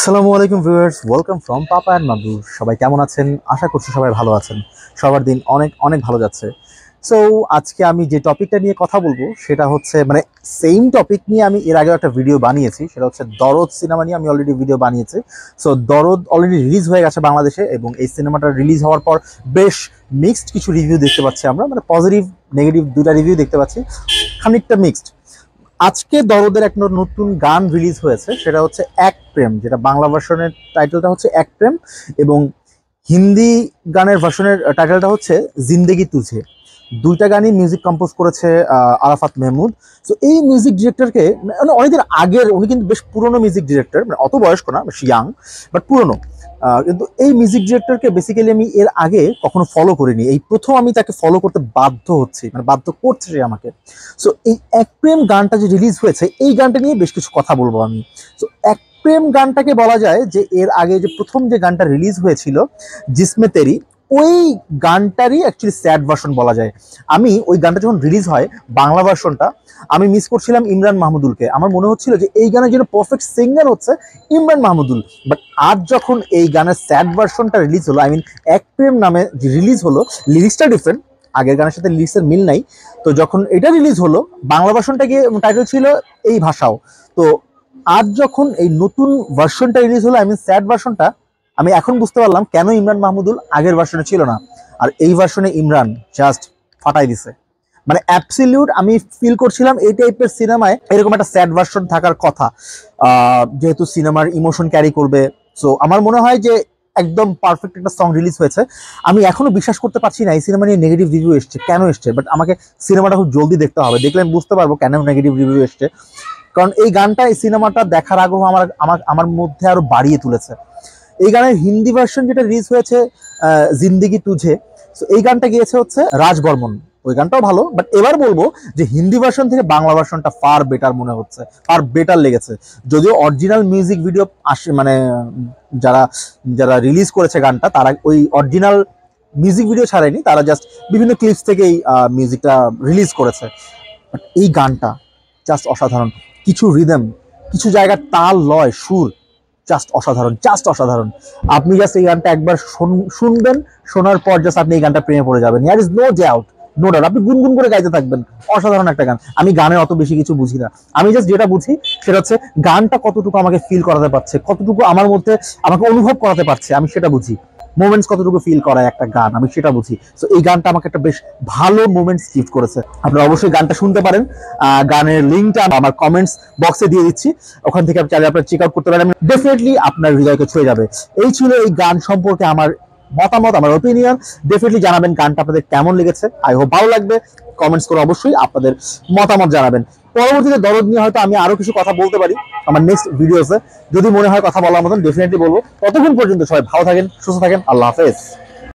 আসসালামু আলাইকুম viewers, welcome from papa and Mabrur. সবাই কেমন আছেন? আশা করছি সবাই ভালো আছেন। সবার দিন অনেক অনেক ভালো যাচ্ছে। সো আজকে আমি যে টপিকটা নিয়ে কথা বলবো সেটা হচ্ছে সেম টপিক নিয়ে আমি এর আগেও একটা ভিডিও বানিয়েছি। সেটা হচ্ছে দরদ সিনেমা নিয়ে আমি অলরেডি ভিডিও বানিয়েছি। সো দরদ অলরেডি রিলিজ হয়ে গেছে বাংলাদেশে, এবং এই সিনেমাটা রিলিজ হওয়ার পর বেশ মিক্সড কিছু রিভিউ দেখতে পাচ্ছি আমরা, পজিটিভ নেগেটিভ দুটা রিভিউ দেখতে পাচ্ছি, খানিকটা মিক্সড। আজকে দরদের একটা নতুন গান রিলিজ হয়েছে, সেটা হচ্ছে এক প্রেম, যেটা বাংলা ভার্সনের টাইটেলটা হচ্ছে এক প্রেম, এবং হিন্দি গানের ভার্সনের টাইটেলটা হচ্ছে জিন্দেগি তুঝে। দুইটা গানই মিউজিক কম্পোজ করেছে আরাফাত মেহমুদ। সো এই মিউজিক ডিরেক্টরকে অনেকদিন আগের, উনি কিন্তু বেশ পুরনো মিউজিক ডিরেক্টর, অত বয়স্ক না, বেশ ইয়াং বাট পুরনো। কিন্তু এই মিউজিক ডিরেক্টরকে বেসিক্যালি আমি এর আগে কখনো ফলো করিনি, এই প্রথম আমি তাকে ফলো করতে বাধ্য হচ্ছি, বাধ্য করছে সে আমাকে। সো এই এক প্রেম গানটা যে রিলিজ হয়েছে, এই গানটা নিয়ে বেশ কিছু কথা বলবো আমি। সো এক প্রেম গানটাকে বলা যায় যে এর আগে যে প্রথম যে গানটা রিলিজ হয়েছিল জিসমে তেরি, ওই গানটারই অ্যাকচুয়ালি স্যাড ভার্সন বলা যায়। আমি ওই গানটা যখন রিলিজ হয় বাংলা ভার্সনটা, আমি মিস করছিলাম ইমরান মাহমুদুলকে। আমার মনে হচ্ছিল যে এই গানের জন্য পারফেক্ট সিঙ্গার হচ্ছে ইমরান মাহমুদুল। বাট আজ যখন এই গানের স্যাড ভার্সনটা রিলিজ হলো, এক প্রেম নামে রিলিজ হলো, লিরিক্সটা ডিফারেন্ট, আগের গানের সাথে লিরিক্সের মিল নাই। তো যখন এটা রিলিজ হলো, বাংলা ভার্সনটা গিয়ে টাইটেল ছিল এই ভাষাও। তো আজ যখন এই নতুন ভার্সনটা রিলিজ হলো, স্যাড ভার্সনটা, আমি এখন বুঝতে পারলাম কেন ইমরান মাহমুদুল আগের ভার্সনে ছিল না, আর এই ভার্সনে ইমরান জাস্ট ফাটাই দিছে। অ্যাবসলিউট আমি ফিল করছিলাম এই টাইপের সিনেমায় এরকম একটা স্যাড ভার্সন থাকার কথা, যেহেতু সিনেমার ইমোশন ক্যারি করবে। সো আমার মনে হয় যে একদম পারফেক্ট একটা সং রিলিজ হয়েছে। আমি এখনো বিশ্বাস করতে পারছি না এই সিনেমা নিয়ে নেগেটিভ রিভিউ এসছে, কেন এসছে। বাট আমাকে সিনেমাটা খুব জলদি দেখতে হবে, দেখলে আমি বুঝতে পারবো কেন নেগেটিভ রিভিউ এসছে। কারণ এই গানটা, এই সিনেমাটা দেখার আগ্রহ আমার মধ্যে আরো বাড়িয়ে তুলেছে। এই গানের হিন্দি ভার্সন যেটা রিলিজ হয়েছে জিন্দেগি তুঝে, তো এই গানটা গিয়েছে হচ্ছে রাজ বর্মন। ওই গানটাও ভালো, বাট এবার বলবো যে হিন্দি ভার্সন থেকে বাংলা ভার্সনটা ফার বেটার মনে হচ্ছে, ফার বেটার লেগেছে। যদিও অরিজিনাল মিউজিক ভিডিও আসে, যারা যারা রিলিজ করেছে গানটা, তারা ওই অরিজিনাল মিউজিক ভিডিও ছাড়ায়নি, তারা জাস্ট বিভিন্ন ক্লিপস থেকেই মিউজিকটা রিলিজ করেছে। বাট এই গানটা জাস্ট অসাধারণ। কিছু রিদম, কিছু জায়গার তাল, লয়, সুর জাস্ট অসাধারণ, জাস্ট অসাধারণ। আপনি জাস্ট এই গানটা একবার শুনবেন, শোনার পর জাস্ট আপনি এই গানটা প্রেমে পড়ে যাবেন। ইয়ার is no doubt, no doubt. আপনি গুনগুন করে গাইতে থাকবেন। অসাধারণ একটা গান। আমি গানের অত বেশি কিছু বুঝি না, আমি জাস্ট যেটা বুঝি সেটা হচ্ছে গানটা কতটুকু আমাকে ফিল করাতে পারছে, কতটুকু আমার মধ্যে আমাকে অনুভব করাতে পারছে, আমি সেটা বুঝি। মোমেন্টস কতটুকু ফিল করায় একটা গান, আমি সেটা বুঝি। সো এই গানটা আমাকে একটা বেশ ভালো মোমেন্টস গিফট করেছে। আপনারা অবশ্যই গানটা শুনতে পারেন। গানের লিঙ্কটা আমার কমেন্টস বক্সে দিয়ে দিচ্ছি, ওখান থেকে চাইলে আপনারা চেক আউট করতে পারেন। ডেফিনেটলি আপনার হৃদয়কে ছুঁয়ে যাবে। এই ছিল এই গান সম্পর্কে আমার মতামত, আমার ওপিনিয়ন। ডেফিনেটলি জানাবেন গানটা আপনাদের কেমন লেগেছে। আই হোপ ভালো লাগবে। কমেন্টস করে অবশ্যই আপনাদের মতামত জানাবেন। পরবর্তীতে দরদ নিয়ে হয়তো আমি আরো কিছু কথা বলতে পারি আমার নেক্সট ভিডিওতে, যদি মনে হয় কথা বলার মতন, ডেফিনেটলি বলবো। ততক্ষণ পর্যন্ত সবাই ভালো থাকেন, সুস্থ থাকেন। আল্লাহ হাফেজ।